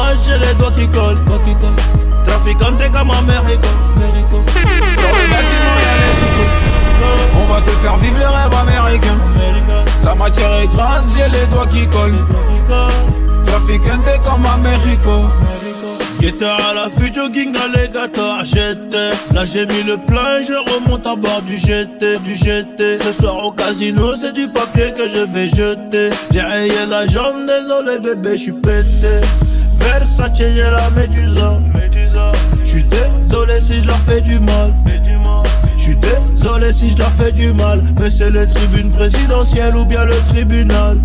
grâce, j'ai les doigts qui collent. Traficante comme Américo. Sur le bâtiment y'a l'hélico. On va te faire vivre les rêves américains. La matière est grasse, j'ai les doigts qui collent. Traficante comme Américo. Guetteur à l'affût, jogging alligator, j'étais. Là j'ai mis le plein, je remonte à bord du GT. Ce soir au casino, c'est du papier que je vais jeter. J'ai rayé la jambe, désolé bébé, j'suis pété. Versace, j'ai la médusa. J'suis désolé si je leur fais du mal. J'suis désolé si je leur fais du mal. Mais c'est les tribunes présidentielles ou bien le tribunal.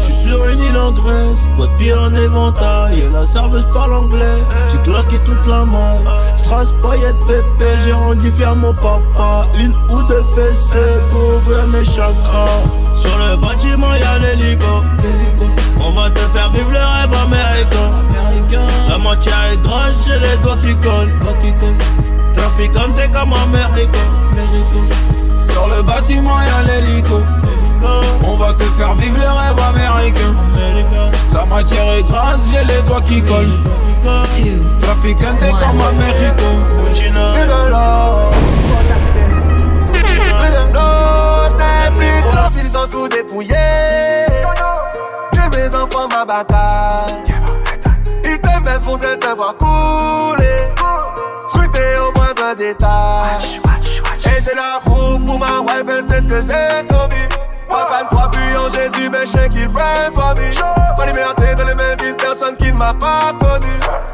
J'suis sur une île en Grèce, boîte pied en éventail. Et la serveuse parle anglais, j'ai claqué toute la maille. Strass, paillettes, pépé, j'ai rendu fier mon papa. Une ou deux fessées pour ouvrir mes chakras. Sur le bâtiment y'a l'hélico. On va te faire vivre le rêve américain. La matière est grasse, j'ai les doigts qui collent. Traficante comme Américo. Sur le bâtiment y'a l'hélico. On va te faire vivre les rêves américains. La matière est grasse, j'ai les doigts qui collent. Traficante comme Américo. Plus de l'or, j'n'ai plus de love, ils ont tout dépouillé. Que mes enfants ma bataille. Ils t'aiment mais voudraient te voir couler. Scruter au moindre détail. Et j'ai la roue pour ma wife, elle sait ce que j'ai commis. Papa ne croit plus en Jésus, mais je sais qu'il pray for me. Ma liberté dans les mains d'une personne qui ne m'a pas connu.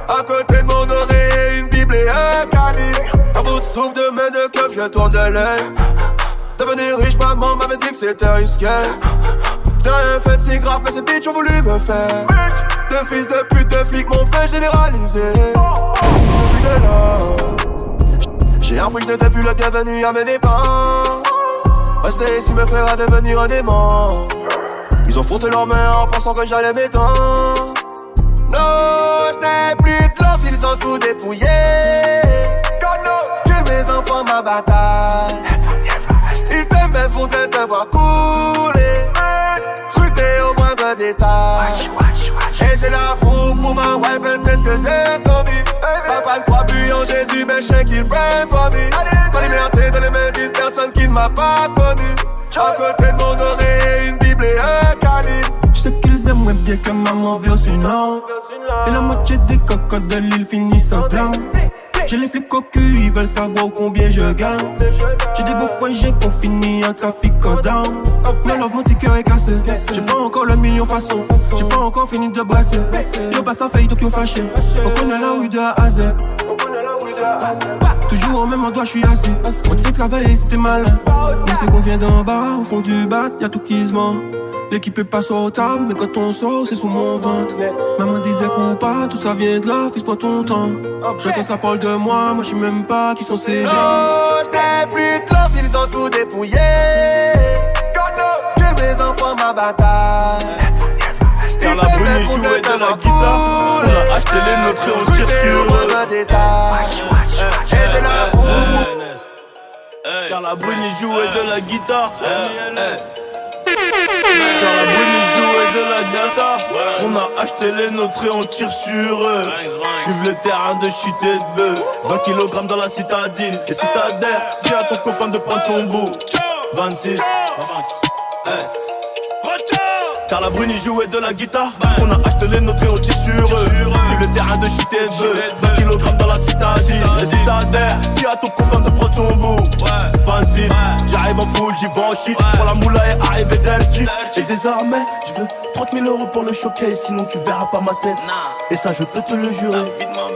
À côté de mon oreille, une Bible et un calibre. Un bout de souffle de main de keuf, je tourne de l'œil. Devenir riche, maman m'avait dit que c'était risqué. J'ai rien fait de si grave, mais ces bitches ont voulu me faire. De fils de pute, de flics m'ont fait généraliser. Depuis de là, j'ai appris que je n'étais plus le bienvenu à mes dépens. Rester ici me fera devenir un démon. Ils ont frotté leurs mains en pensant que j'allais m'étendre. Non, je n'ai plus de love, ils ont tout dépouillé. Que mes enfants ma bataille. Ils t'aiment mais voudraient te voir couler. Scruter au moindre détail. Et j'ai la roue pour ma wife, elle sait ce que j'ai commis. Papa ne croit plus en Jésus, mais je sais qu'il pray for me. Ma liberté dans les mains d'une personne qui ne m'a pas connu. À côté de mon oreille, une Bible et un calibre. Je sais qu'ils aiment moins bien que maman verse une langue. Et la moitié des cocottes de l'île finissent en drame. J'ai les flics au cul, ils veulent savoir combien je gagne. J'ai des beaux foyers qu'on finit en trafic en down. Mais love, mon petit cœur est cassé. J'ai pas encore le million façon. J'ai pas encore fini de brasser. Yo passe à faille donc yo fâché. On connaît la rue de A à Z. Toujours au même endroit, je suis assis. On te fait travailler si t'es malin. On sait qu'on vient d'en bas, au fond du bat, y'a tout qui se vend. L'équipe est pas sur la table, mais quand on sort, c'est sous mon ventre. Maman disait qu'on pas, tout ça vient de là, fils, prends ton temps. J'entends ça parle de moi je sais même pas qui sont ces gens. Oh, je n'ai plus de love, ils ont tout dépouillé. Que mes enfants ma bataille. Car la brune jouait de la guitare. On a acheté les nôtres et on tire sur eux. Et j'ai la roue. Car la brune jouait de la guitare. Car la brune jouait de la guitare. On a acheté les nôtres et on tire sur eux. Vive le terrain de shit et de bœuf. 20 kg dans la citadine. Et si t'adhères, dis à ton copain de prendre son bout. 26. Car la brune jouait de la guitare. On a acheté les nôtres et on tire sur eux. Vive le terrain de shit et de bœuf. 20 kg dans la citadine. Et si t'adhères, dis à ton copain de prendre son bout. 26, j'arrive en full, j'y vais en shit. J'prends la moula et arrive dirty. Et désormais, je veux 30 000 € pour le showcase. Sinon tu verras pas ma tête. Et ça je peux te le jurer.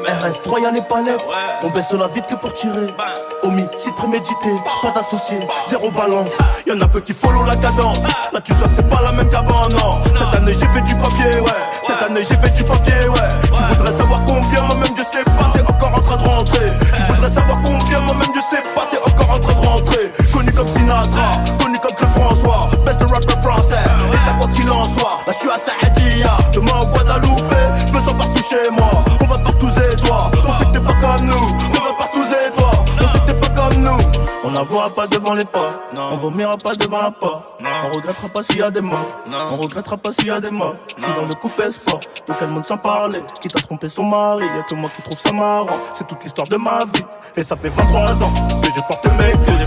RS3 y'a les palettes. On baisse la vite que pour tirer. Homicide prémédité, pas d'associé, zéro balance. Y'en a peu qui follow la cadence. Là tu sens que c'est pas la même qu'avant, non. Cette année j'ai fait du papier, ouais. Cette année j'ai fait du papier, ouais. Tu voudrais savoir combien, moi-même je sais pas, c'est encore en train de rentrer. Tu voudrais savoir combien, moi-même je sais pas, c'est encore en train de rentrer. Connu comme Sinatra, connu comme Claude François, best rapper français. Et ça quoi qu'il en soit, là je suis à Saïdia, demain au Guadeloupe. Je me sens partout chez moi, on va partout et toi. On sait que t'es pas comme nous, on va partout et toi. On sait que t'es pas comme nous. On On n'avouera pas devant les pas, on vomira pas devant la porte. On regrettera pas s'il y a des morts, on regrettera pas s'il y a des morts. Je suis dans le coupé sport, tout le monde sans parler. Qui t'a trompé son mari, y'a que moi qui trouve ça marrant. C'est toute l'histoire de ma vie, et ça fait 23 ans que je porte mes couilles.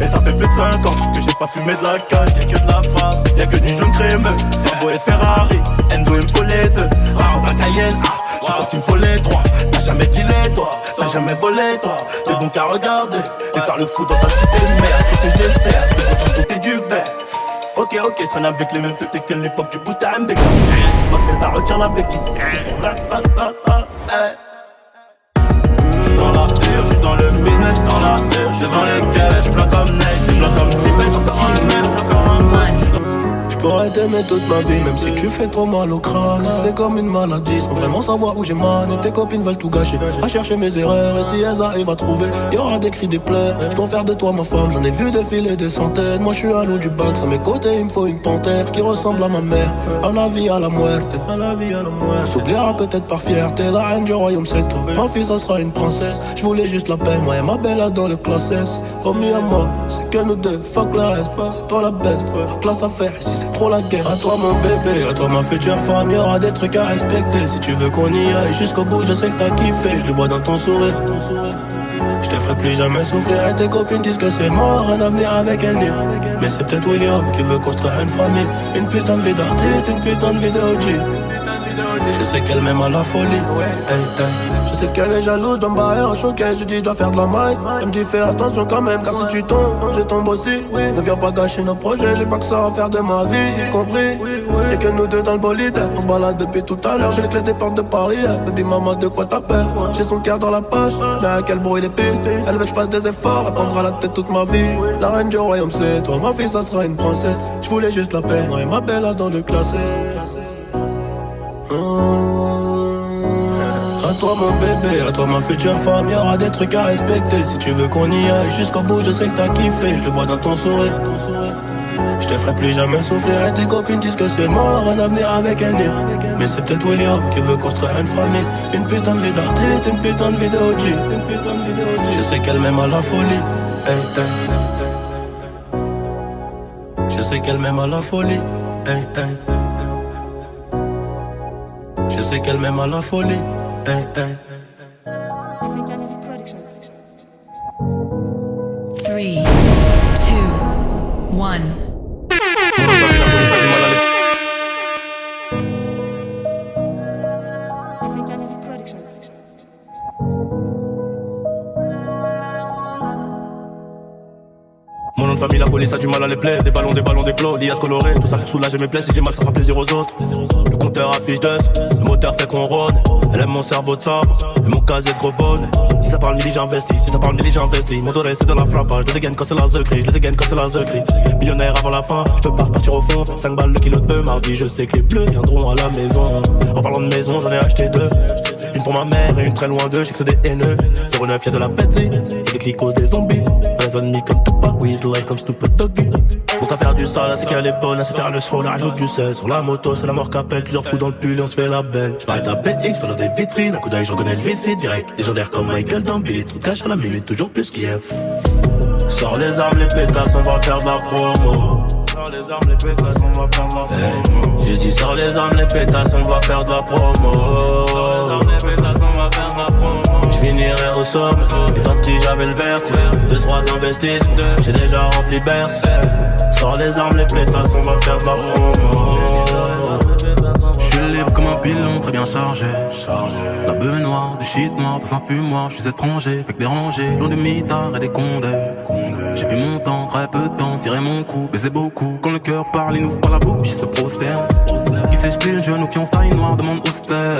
Et ça fait plus de 5 ans que j'ai pas fumé de la caille. Y'a que de la frappe, y'a que du jaune crémeux. Lambo et Ferrari, Enzo il me faut les deux. Rare pas Cayenne, je crois qu'il me faut les trois. T'as jamais dealé toi, t'as jamais volé toi. T'es bon qu'à regarder et faire le fou dans ta cité de merde. Faut que je les sers, faut que je du verre. Ok, je traîne avec les mêmes têtes que l'époque du boost à MBK. Max fait ça, retire la béquille. J'suis dans la hurle, j'suis dans le business, dans la hurle. Devant les gueules, j'suis blanc comme neige, j'suis blanc comme si bête, encore un merde, encore un match. J'pourrais t'aimer toute ma vie, même si tu fais trop mal au crâne. C'est comme une maladie, sans vraiment savoir où j'ai mal. Et tes copines veulent tout gâcher, à chercher mes erreurs. Et si elles arrivent à trouver, y'aura des cris, des pleurs. J'dois faire de toi ma femme, j'en ai vu défiler des centaines. Moi j'suis à l'eau du bac, à mes côtés il me faut une panthère qui ressemble à ma mère. À la vie, à la muerte. On s'oubliera peut-être par fierté, la reine du royaume c'est toi. Ma fille ça sera une princesse, j'voulais juste la paix. Moi et ma belle dans le classe S. Promis à moi, c'est que nous deux, fuck le reste. C'est toi la best, la classe à faire, ici c'est trop la guerre. À toi mon bébé, à toi ma future femme, y'aura des trucs à respecter. Si tu veux qu'on y aille jusqu'au bout, je sais que t'as kiffé, je le vois dans ton sourire. Je te ferai plus jamais souffrir. Et tes copines disent que c'est mort, un avenir avec un nid. Mais c'est peut-être William qui veut construire une famille. Une putain de vie d'artiste, une putain de vie de OG. Je sais qu'elle m'aime à la folie. Je sais qu'elle est jalouse, je dois me barrer en choquet. Je dis je dois faire de la maille. Elle me dit fais attention quand même, car si tu tombes, je tombe aussi. Ne viens pas gâcher nos projets, j'ai pas que ça à faire de ma vie, compris. Y'a que nous deux dans le bolide, on se balade depuis tout à l'heure. J'ai les clés des portes de Paris, baby maman de quoi t'as peur. J'ai son cœur dans la poche, mais à quel bruit les pistes. Elle veut que je fasse des efforts, elle prendra la tête toute ma vie. La reine du royaume c'est toi, ma fille ça sera une princesse. Je voulais juste la paix, moi et ma belle dans le classé. À toi mon bébé, à toi ma future femme, y'aura des trucs à respecter. Si tu veux qu'on y aille jusqu'au bout, je sais que t'as kiffé, je le vois dans ton sourire. Je te ferai plus jamais souffrir. Et tes copines disent que c'est mort, un avenir avec un nid. Mais c'est peut-être William qui veut construire une famille. Une putain de vie d'artiste, une putain de vie de OG. Je sais qu'elle m'aime à la folie. Je sais qu'elle m'aime à la folie. Je sais qu'elle m'aime à la folie. Music Productions. 3, 2, 1. Music Productions. Mon nom de famille, la police a du mal à les plaies. Des ballons, des plots, liasses colorées. Tout ça pour soulager mes plaies. Si j'ai mal, ça fera plaisir aux autres. Le compteur affiche dust, le moteur fait qu'on rôde. Elle aime mon cerveau de sable et mon casier de gros bonnes. Si ça parle midi, j'investis. Si ça parle midi, j'investis. Mon dos reste de la frappage. Je dégaine quand c'est la zeuterie. Je dégaine quand c'est la zeuterie. Millionnaire avant la fin, je peux pas repartir au fond. 5 balles le kilo de bœuf, mardi. Je sais que les bleus viendront à la maison. En parlant de maison, j'en ai acheté 2. Une pour ma mère et une très loin d'eux. Je sais que c'est des haineux. 09, y'a de la bêtise. Et des clicos, des zombies. Raisonne me comme tout pas. Oui, de life comme stupid doggy. Donc à faire du sale, c'est qu'elle est bonne, elle sait faire le scroll, elle rajoute du sel. Sur la moto, c'est la mort qu'appelle, plusieurs trous dans le pull et on se fait la belle. J'm'arrête à BX, dans des vitrines, un coup d'œil, je reconnais le vide, c'est direct. Légendaire comme Michael dans Billy, tout cash à la minute, toujours plus qu'hier. Sors les armes, les pétasses, on va faire de la promo. Sors les armes, les pétasses, on va faire de la promo. J'ai dit sors les armes, les pétasses, on va faire de la promo. Sors les armes, les pétasses, on va faire de la promo. J'finirai au somme, étant petit j'avais le vertige. 2-3 investissements, j'ai déjà rempli Berce. Sors les armes, les pétasses, on va faire de la promo. J'suis libre comme un pilon très bien chargé. La beuh noire, du shit noir, dans un fumoir. J'suis étranger, fait que déranger, loin des mitards et des condés. J'ai fait mon temps, très peu de temps, tirer mon coup, baiser beaucoup. Quand le cœur parle, il n'ouvre pas la bouche, il se prosterne. Qui sait, j'plie le jeune aux fiançailles noires, demande austère.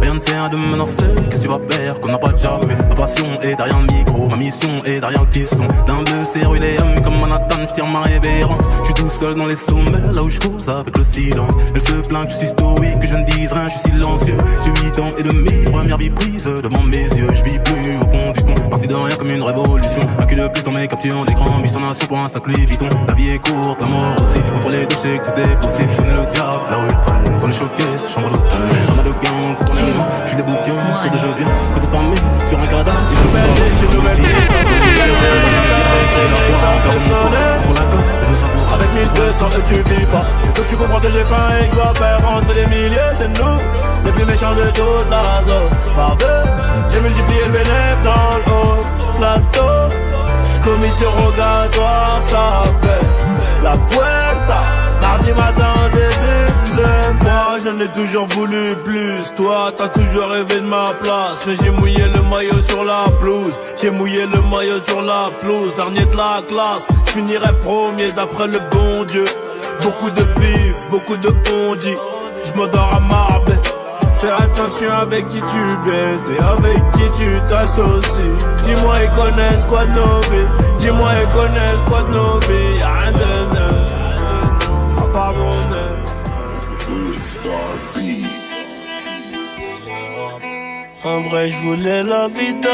Rien ne sert de me menacer, qu'est-ce que tu vas faire qu'on n'a pas déjà fait. Ma passion est derrière le micro, ma mission est derrière le piston. D'un bleu céruléum comme Manhattan, j'tire ma révérence. J'suis tout seul dans les sommets, là où j'cause avec le silence. Elle se plaint que je suis stoïque, que je ne dise rien, je suis silencieux. J'ai 8 ans et demi, première vie prise devant mes yeux. Je vis plus au fond du fond, parti de rien comme une révolution. Un cul de plus dans mes captures d'écran, mise en nation pour un sac Louis Vuitton. La vie est courte, la mort aussi, entre les déchets tout est possible. Je connais le diable, là où il traîne, dans les choquettes, chambre d'hôtel. Arme de gang, contre les mains, j'suis des bouquins, sur de je viens. Quand on t'emmène sur un gradin, tu peux faire des que tu comprends que j'ai faim et que je dois faire rentrer des milliers. C'est nous, les plus méchants de toute la zone. Par deux, j'ai multiplié le bénéfice dans le haut plateau. Commission rogatoire, ça paie. La puerta, mardi matin début de moi, j'en ai toujours voulu plus. Toi, t'as toujours rêvé de ma place. Mais j'ai mouillé le maillot sur la pelouse. J'ai mouillé le maillot sur la pelouse. Dernier de la classe, je finirai premier d'après le bon Dieu. Beaucoup de bif, beaucoup de on-dit. Je m'endors à Marbella. Fais attention avec qui tu baises et avec qui tu t'associes. Dis-moi ils connaissent quoi de nos vies. Dis-moi ils connaissent quoi de nos vies. Y'a rien de neuf à part mon œuf. En vrai je voulais la vida.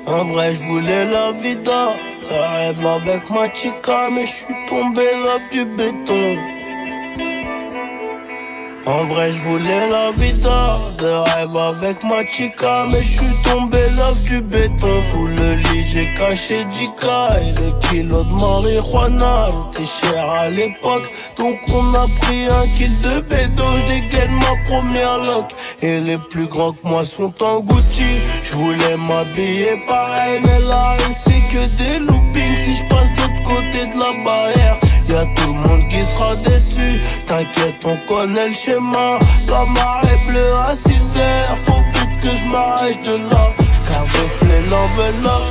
En vrai je voulais la vida. Rêve avec ma chica mais je suis tombé love du béton. En vrai je voulais la vida, de rêve avec ma chica. Mais je suis tombé love du béton. Sous le lit j'ai caché Jika. Et les kilos de marijuana étaient chers à l'époque. Donc on a pris 1 kill de bédo. Je dégaine ma première loc. Et les plus grands que moi sont en Gucci. Je voulais m'habiller pareil. Mais la haine c'est que des loopings. Si je passe de l'autre côté de la barrière, y'a tout le monde qui sera déçu. T'inquiète, on connaît le schéma. La marée bleue à 6h. Faut vite que je m'arrête de là. Faire gonfler l'enveloppe.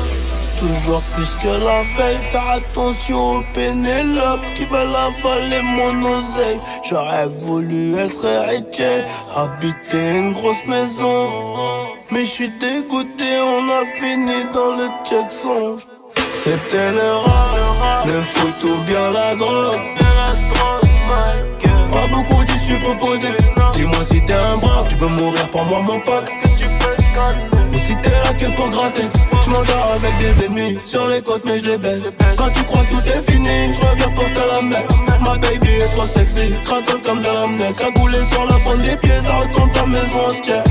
Toujours plus que la veille. Faire attention aux Pénélope qui veulent avaler mon oseille. J'aurais voulu être héritier, habiter une grosse maison. Mais je suis dégoûté, on a fini dans le Jackson. C'était le rap, le foot ou bien la drogue. Pas beaucoup d'issues proposées. Dis-moi si t'es un brave, tu peux mourir pour moi mon pote. Ou si t'es là que pour gratter. Je m'endors avec des ennemis sur les côtes mais je les baisse. Quand tu crois que tout est fini, je reviens pour te la mettre. Ma baby est trop sexy, craquante comme de l'amnèse. Cagoulée sur la pointe des pieds, ça retourne ta maison entière.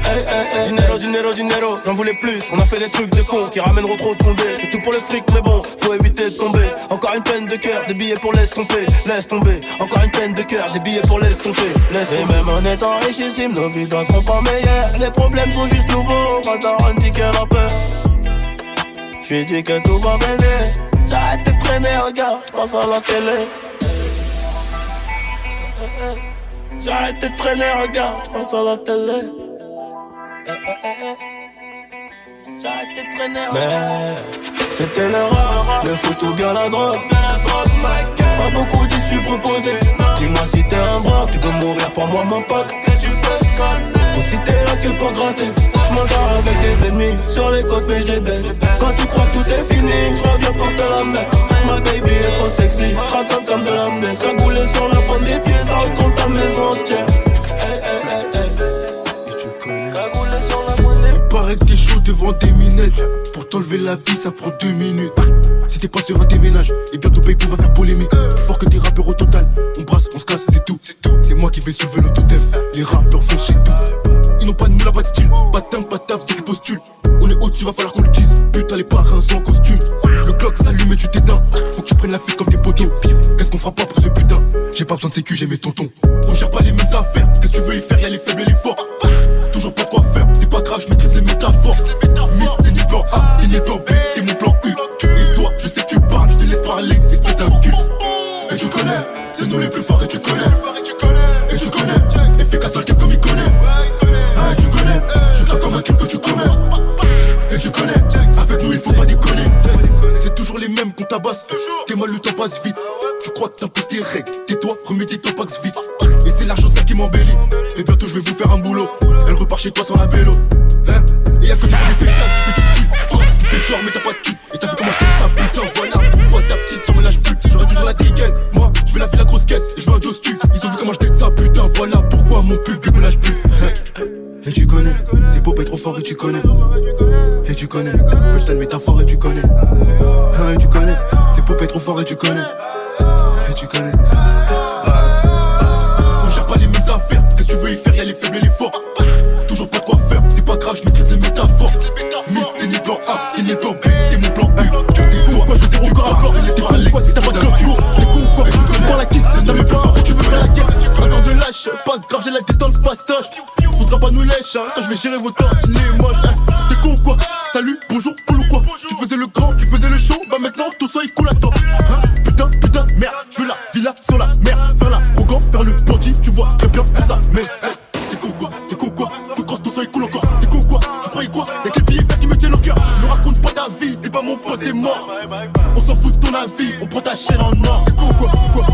Hey, hey, hey. Dinero, dinero, dinero, j'en voulais plus. On a fait des trucs de cons qui ramèneront trop de condés. C'est tout pour le fric, mais bon, faut éviter de tomber. Encore une peine de cœur, des billets pour laisse tomber. Laisse tomber, encore une peine de cœur, des billets pour laisse tomber. Laisse tomber. Et même en étant richissime, nos vies ne seront pas meilleures. Les problèmes sont juste nouveaux, quand t'as dit qu'elle a peur. J'lui dis que tout va mêler. J'arrête de traîner, regarde, j'passe à la télé. J'arrête de traîner, regarde, j'passe à la télé. J'arrête de traîner. Mais c'était le rap, le foot ou bien la drogue. Pas beaucoup d'issues proposées. Dis-moi si t'es un brave, tu peux mourir pour moi mon pote. Ou si t'es là que pour gratter. Je m'endors avec des ennemis sur les côtes mais je les baisse. Quand tu crois que tout est fini, je reviens pour te la mettre. Ma baby est trop sexy, craquante comme de l'amnèse. Cagoulée sur la pointe des pieds, ça retourne ta maison entière. Hey, hey, hey, hey. Et tu connais. Cagoulée sur la pointe des pieds. Paraît que t'es chaud devant des minettes. Pour t'enlever la vie ça prend 2 minutes. Si t'es pas sur un déménage, et bientôt Baby va faire polémique. Plus fort que des rappeurs au total. On brasse, on se casse, c'est tout. C'est moi qui vais soulever le totem. Les rappeurs font chez tout. Ils n'ont pas de moula, pas de style. Pas de teint, pas de taf, de postule. On est au-dessus, va falloir qu'on le dise. Putain les parrains sont en costume. Le clock s'allume et tu t'éteins. Faut que tu prennes la fuite comme des poteaux. Qu'est-ce qu'on fera pas pour ce putain? J'ai pas besoin de sécu, j'ai mes tontons. On gère pas les mêmes affaires. Qu'est-ce que tu veux y faire? Y'a les faibles et les forts. Toujours pas quoi faire, c'est pas grave, je maîtrise les métaphores. Miss, t'es ni plan A, t'es ni plan B, t'es mon plan U. Et toi, je sais que tu parles, je te laisse parler, espèce d'un cul. Et tu connais, c'est nous les plus forts et tu connais. Et tu connais, efficace dans le game comme il connaît. Ah, et tu connais, je grave comme un crime que tu commets. Et tu connais, avec nous il faut pas déconner. C'est toujours les mêmes qu'on tabasse. T'es mal, le temps passe vite. Tu crois que t'imposes tes règles, tais-toi, remets tes topax vite. Et c'est l'argent ça qui m'embellit. Et bientôt je vais vous faire un boulot. Elle repart chez toi sans la bélo. Hein? Et y'a que tu fais des pétasses, tu fais du style. Toi, tu fais genre mais t'as pas de cul. Et t'as vu comment je t'aime ça, putain, voilà. Pourquoi ta petite ça me lâche plus. J'aurai toujours la dégaine. Moi, je veux la vie, la grosse caisse. Et je veux un Jostu. Ils ont vu comment je t'aime ça, putain, voilà. Pourquoi mon public me lâche plus. Hein? Et tu connais, c'est beau pas être trop fort et tu connais. Et tu connais, putain de métaphore et tu connais. Hein, et tu connais, c'est beau pas être trop fort et tu connais. Et tu connais. On gère pas les mêmes affaires. Qu'est-ce que tu veux y faire? Y'a les faibles et les forts. Toujours pas quoi faire, c'est pas grave, je maîtrise les métaphores. Miss, t'es ni plan A, t'es ni plan B, t'es mon plan U. T'es pourquoi je sais du corps à corps. T'es pas les quoi si t'as pas de clope. T'es con ou quoi? bastoche. Faudra pas nous lècher, hein, quand je vais gérer vos torts, je les moche. T'es con ou quoi? Salut, bonjour, cool ou quoi? Tu faisais le grand, tu faisais le show, bah maintenant tout ça il coule à toi. Hein? Putain, putain, merde, je veux la villa sur la mer. Faire l'arrogant, faire le bandit, tu vois très bien où ça mène. T'es con ou quoi? T'es con ou quoi? Que crosse tout ça il coule encore. T'es con ou quoi? Tu croyais quoi? Y'a que les billets verts qui me tiennent au cœur. Ne raconte pas ta vie, et pas mon pote c'est mort. On s'en fout de ton avis, on prend ta chaîne en or. T'es con ou quoi? Quoi?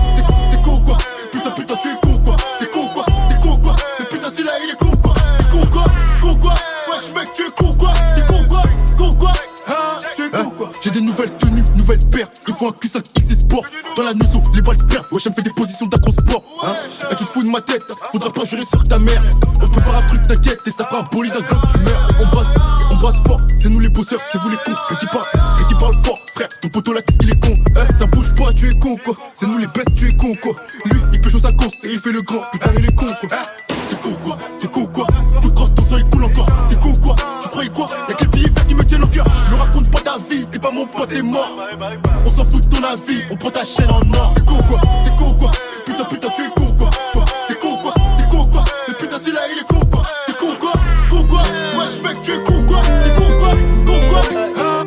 T'es con ou quoi? Putain, putain, tu es con ou quoi? T'es con ou quoi? T'es con ou quoi? Mais putain, celui-là il est con ou quoi? T'es con ou quoi? Con ou quoi? Wesh mec, tu es con ou quoi? T'es con ou quoi? Con ou quoi? Hein? Tu es con ou quoi? J'ai des nouvelles tenues, nouvelles paires. Il me faut un Q5 XC Sport. Dans la nozo, les balles se perdent. Wesh, elle me fait des positions d'accro-sport. Hein? Et tu te fous de ma tête, faudra pas jurer sur ta mère. On prépare un truc, t'inquiète, et ça fera un bolide d'un gars que tu meurs. On brasse fort, c'est nous les bosseurs, c'est vous les cons. Frère qui parle fort, frère, ton poteau là, qu'est-ce qu'il est con? Ça bouge pas, tu es con quoi? C'est nous les bestes, tu es con quoi? Lui, il pêche sa conce et il fait le grand, putain, il est con quoi? T'es con quoi? T'es con quoi? Toute grosse, ton sang il coule encore. T'es con quoi? Tu croyais quoi? Y'a que les billets verts qui me tiennent au cœur. Ne raconte pas ta vie, t'es pas mon pote, c'est mort. On s'en fout de ton avis, on prend ta chaîne en or. T'es con quoi? T'es con quoi? Putain, putain, tu es con quoi? T'es con quoi? T'es con quoi? Mais putain, celui-là il est con quoi? T'es con quoi? Con quoi? Wesh mec, tu es con quoi? T'es con quoi? Con quoi? Hein?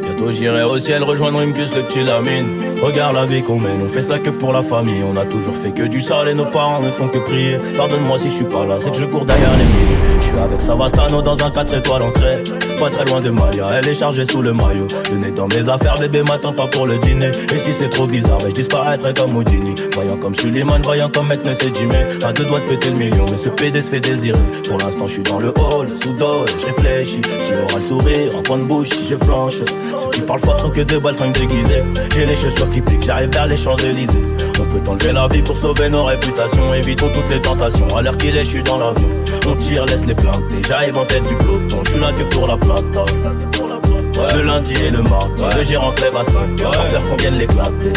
Bientôt j'irai au ciel rejoindre Imkus, le petit Lamine. Regarde la vie qu'on mène, on fait ça que pour la famille. On a toujours fait que du sale et nos parents ne font que prier. Pardonne-moi si je suis pas là, c'est que je cours derrière les milliers. Je suis avec Savastano dans un 4 étoiles entrée. Pas très loin de Malia, elle est chargée sous le maillot. Le nez dans mes affaires, bébé m'attend pas pour le dîner. Et si c'est trop bizarre, je disparaîtrai comme Houdini. Voyant comme Suleiman, voyant comme mec ne sait Jimmy. À deux doigts de péter le million, mais ce PD se fait désirer. Pour l'instant je suis dans le hall, sous dos, je réfléchis. Qui aura le sourire, en coin de bouche si je flanche. Ceux qui parlent fort sont que des baltringues déguisées. J'ai les chaussures qui piquent, j'arrive vers les Champs-Élysées. On peut enlever la vie pour sauver nos réputations. Évitons toutes les tentations, à l'heure qu'il est, je suis dans l'avion. On tire, laisse les planter, j'arrive en tête du peloton. Je suis là que pour la plata. Ouais. Le lundi et le mardi, le gérant se lève à 5h. Pas peur qu'on vienne l'éclater.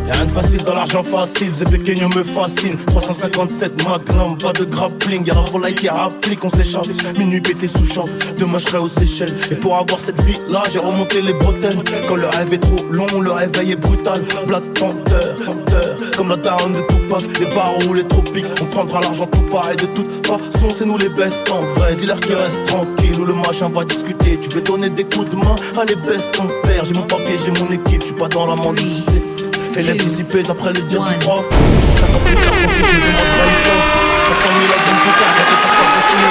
Y'a rien de facile dans l'argent facile, ces pequeños me fascinent. 357 Magnum, pas de grappling. Y'a la volaille qui applique, on s'échappe. Minuit pété sous champ, demain je serai aux Seychelles. Et pour avoir cette vie là, j'ai remonté les bretelles. Quand le rêve est trop long, le réveil est brutal. Black Panther, comme la daronne de Tupac. Les barreaux, les tropiques, on prendra l'argent tout pareil. De toute façon, c'est nous les bestes en vrai. Dis-leur qu'ils restent tranquilles, ou le machin va discuter. Tu veux donner des coups de main, allez baisse ton père. J'ai mon papier, j'ai mon équipe, je suis pas dans la mendicité. Elle est dissipée d'après le dire du prof. 50 plus tard, son fils me demandera une coffre. 500 000 à bonne plus tard, t'es pas confiné.